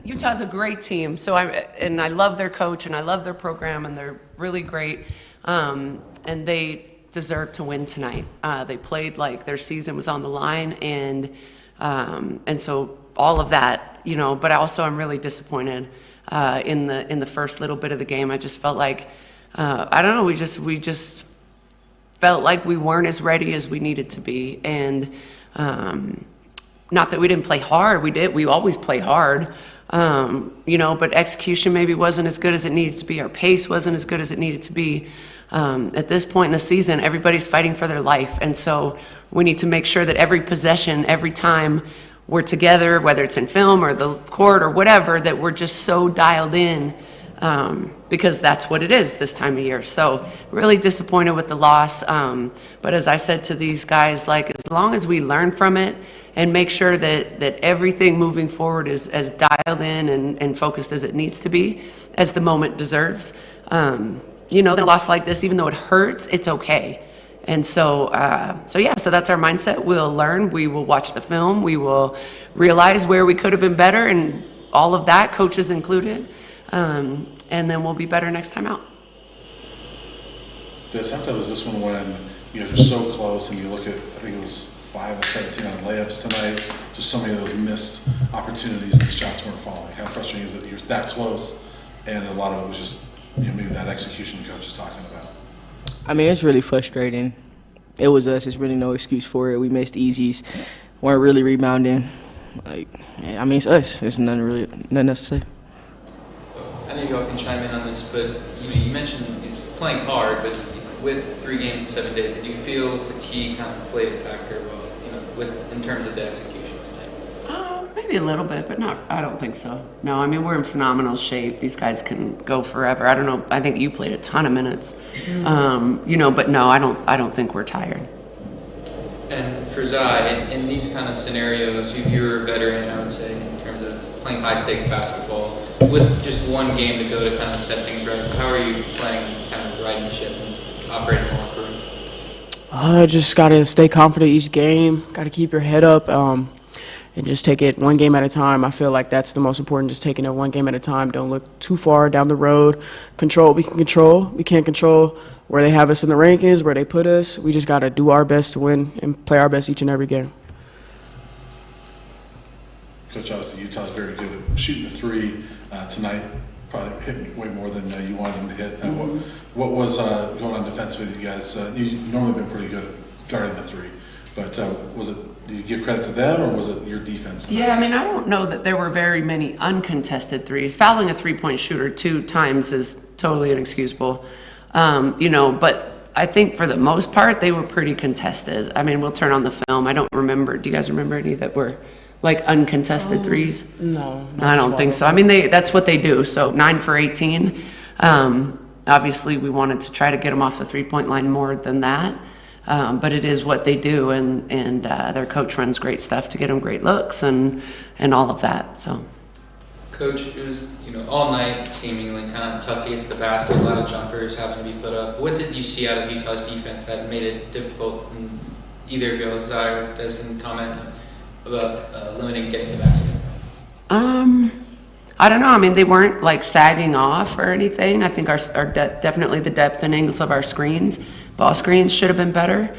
Utah's a great team. So I love their coach and I love their program and they're really great. And they deserve to win tonight. They played like their season was on the line, and so all of that, But I'm really disappointed in the first little bit of the game. I just felt like I don't know. We just felt like we weren't as ready as we needed to be, and not that we didn't play hard. We did. We always play hard. But execution maybe wasn't as good as it needed to be. Our pace wasn't as good as it needed to be. At this point in the season, everybody's fighting for their life. And so we need to make sure that every possession, every time we're together, whether it's in film or the court or whatever, that we're just so dialed in, because that's what it is this time of year. So really disappointed with the loss. But as I said to these guys, like, as long as we learn from it and make sure that everything moving forward is as dialed in and focused as it needs to be, as the moment deserves. The loss like this, even though it hurts, it's okay. And so that's our mindset. We'll learn. We will watch the film. We will realize where we could have been better, and all of that, coaches included. And then we'll be better next time out. Des, how tough was this one when you're so close and you look at, I think it was 5 of 17 on layups tonight, just so many of those missed opportunities and the shots weren't falling? How frustrating is it that you're that close and a lot of it was just maybe that execution the coach is talking about? I mean, it's really frustrating. It was us. There's really no excuse for it. We missed easies, weren't really rebounding. It's us. There's nothing else to say. I know you all can chime in on this, but you mentioned playing hard, but with 3 games in 7 days, did you feel fatigue kind of played a factor, in terms of the execution tonight? Maybe a little bit, but not. I don't think so. No, I mean, we're in phenomenal shape. These guys can go forever. I don't know. I think you played a ton of minutes, but no, I don't think we're tired. And for Zai, in these kind of scenarios, you're a veteran, I would say, in terms of playing high-stakes basketball. With just one game to go to kind of set things right, how are you playing, kind of riding the ship and operating the locker room? Just got to stay confident each game. Got to keep your head up and just take it one game at a time. I feel like that's the most important, just taking it one game at a time. Don't look too far down the road. Control what we can control. We can't control where they have us in the rankings, where they put us. We just got to do our best to win and play our best each and every game. Coach, obviously Utah's very good at shooting the 3 tonight. Probably hitting way more than you wanted them to hit. What was going on defensively? You guys, you've normally been pretty good at guarding the 3, but did you give credit to them, or was it your defense? Yeah, I mean, I don't know that there were very many uncontested threes. Fouling a 3-point shooter 2 times is totally inexcusable, but I think for the most part they were pretty contested. I mean, we'll turn on the film. I don't remember. Do you guys remember any that were like uncontested threes? No. I don't think so. I mean, that's what they do. So 9 for 18. Obviously, we wanted to try to get them off the 3-point line more than that. But it is what they do, and their coach runs great stuff to get them great looks and all of that. So, Coach, it was all night seemingly kind of tough to get to the basket. A lot of jumpers having to be put up. What did you see out of Utah's defense that made it difficult? And either of you, Zai or Des, can comment about limiting getting the basket? I don't know. I mean, they weren't like sagging off or anything. I think our definitely the depth and angles of our screens. Ball screens should have been better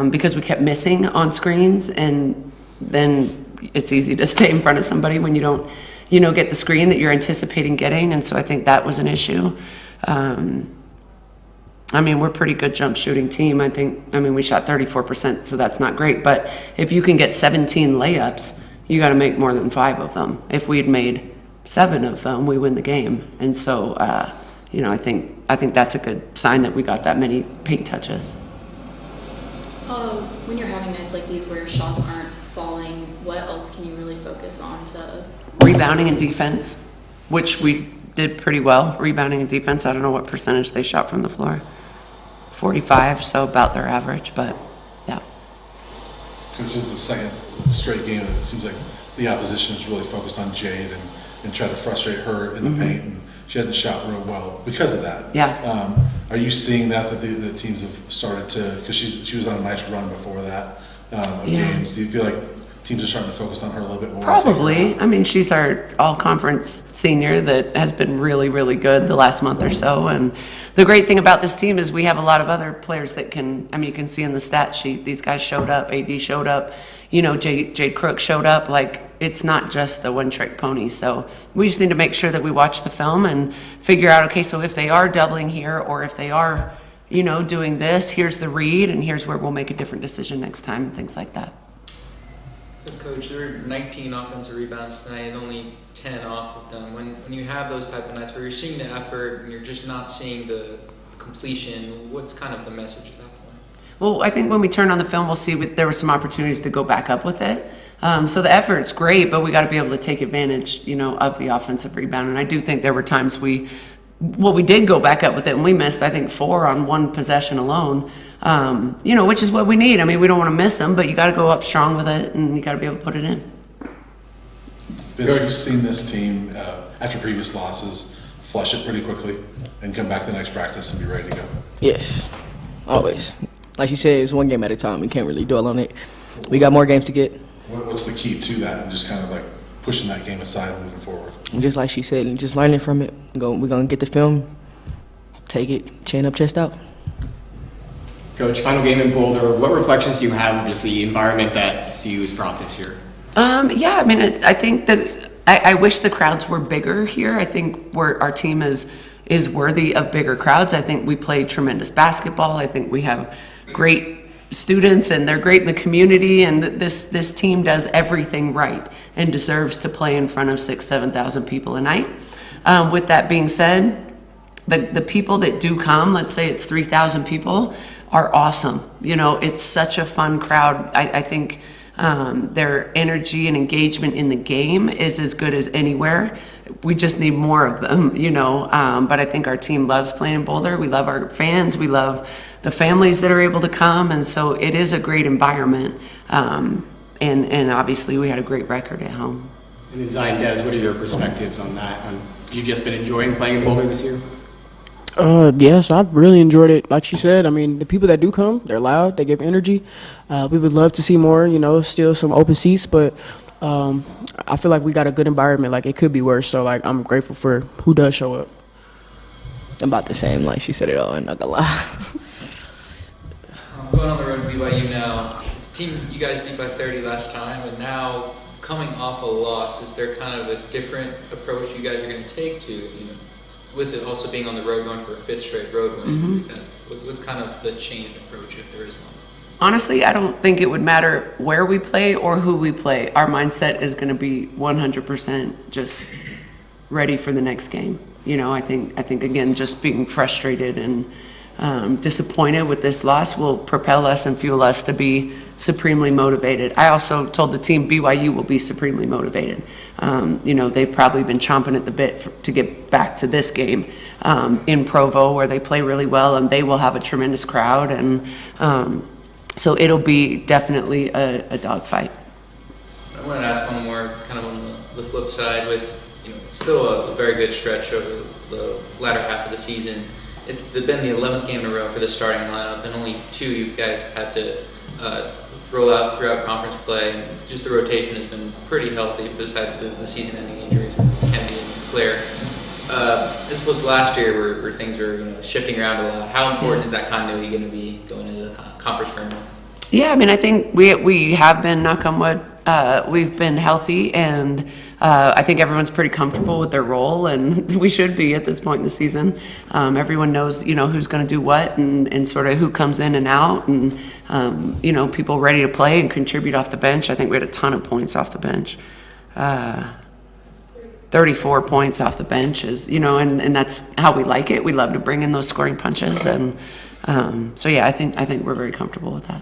because we kept missing on screens, and then it's easy to stay in front of somebody when you don't, get the screen that you're anticipating getting, and so I think that was an issue. I mean, we're a pretty good jump shooting team. I mean, we shot 34%, so that's not great, but if you can get 17 layups, you got to make more than 5 of them. If we'd made 7 of them, we win the game, and so I think that's a good sign that we got that many paint touches. When you're having nights like these where shots aren't falling, what else can you really focus on to? Rebounding and defense, which we did pretty well. Rebounding and defense, I don't know what percentage they shot from the floor. 45, so about their average, but yeah. Coach, this is the second straight game that it seems like the opposition is really focused on Jade and try to frustrate her in the paint. And she hadn't shot real well because of that. Yeah. Are you seeing that the teams have started to, because she was on a nice run before that of games. Do you feel like teams are starting to focus on her a little bit more? Probably. I mean, she's our all-conference senior that has been really, really good the last month or so. And the great thing about this team is we have a lot of other players that can, I mean, you can see in the stat sheet, these guys showed up, AD showed up, you know, Jade Crook showed up. Like, it's not just a one-trick pony. So we just need to make sure that we watch the film and figure out, okay, so if they are doubling here or if they are, you know, doing this, here's the read and here's where we'll make a different decision next time and things like that. Coach, there were 19 offensive rebounds tonight and only 10 off of them. When you have those type of nights where you're seeing the effort and you're just not seeing the completion, what's kind of the message at that point? Well, I think when we turn on the film, we'll see there were some opportunities to go back up with it. So the effort's great, but we got to be able to take advantage, you know, of the offensive rebound. And I do think there were times we did go back up with it, and we missed, I think, 4 on one possession alone. You know, which is what we need. I mean, we don't want to miss them, but you got to go up strong with it, and you got to be able to put it in. Have you seen this team, after previous losses, flush it pretty quickly and come back the next practice and be ready to go? Yes, always. Like you said, it's one game at a time. We can't really dwell on it. We got more games to get. What's the key to that and just kind of like pushing that game aside and moving forward? And just like she said, and just learning from it. We're going to get the film, take it, chin up, chest out. Coach, final game in Boulder. What reflections do you have of just the environment that CU has brought this year? Yeah, I mean, I think that I wish the crowds were bigger here. I think our team is worthy of bigger crowds. I think we play tremendous basketball. I think we have great students and they're great in the community, and this team does everything right and deserves to play in front of 6,000-7,000 people a night. With that being said, the people that do come, let's say it's 3,000 people, are awesome. You know, it's such a fun crowd. I think their energy and engagement in the game is as good as anywhere. We just need more of them, you know. But I think our team loves playing in Boulder. We love our fans. We love the families that are able to come. And so it is a great environment. And obviously we had a great record at home. And then Zion, Des, what are your perspectives on that? Have you just been enjoying playing in Boulder this year? Yes, I've really enjoyed it. Like she said, I mean, the people that do come, they're loud, they give energy. We would love to see more, you know, still some open seats, but I feel like we got a good environment. Like, it could be worse, so, like, I'm grateful for who does show up. About the same, like she said it all, I'm not gonna lie. Going on the road to BYU now, it's a team you guys beat by 30 last time, and now coming off a loss, is there kind of a different approach you guys are going to take to, you know, with it also being on the road, going for a 5th straight road win? Mm-hmm. Is that, what's kind of the changed approach, if there is one? Honestly, I don't think it would matter where we play or who we play. Our mindset is going to be 100% just ready for the next game. You know, I think again, just being frustrated and disappointed with this loss will propel us and fuel us to be supremely motivated. I also told the team BYU will be supremely motivated. You know, they've probably been chomping at the bit to get back to this game in Provo, where they play really well, and they will have a tremendous crowd. And so it'll be definitely a dogfight. I want to ask one more, kind of on the flip side, with, you know, still a very good stretch over the latter half of the season. It's been the 11th game in a row for the starting lineup, and only 2 you guys had to roll out throughout conference play. And just the rotation has been pretty healthy, besides the season-ending injuries with Kennedy and Claire. As opposed to last year, where things were, you know, shifting around a lot. How important is that continuity going to be going into the conference tournament? Yeah, I mean, I think we have been, knock on wood, we've been healthy, and I think everyone's pretty comfortable with their role, and we should be at this point in the season. Everyone knows, you know, who's going to do what and sort of who comes in and out, and, you know, people ready to play and contribute off the bench. I think we had a ton of points off the bench. 34 points off the bench is, you know, and that's how we like it. We love to bring in those scoring punches, and so yeah, I think we're very comfortable with that.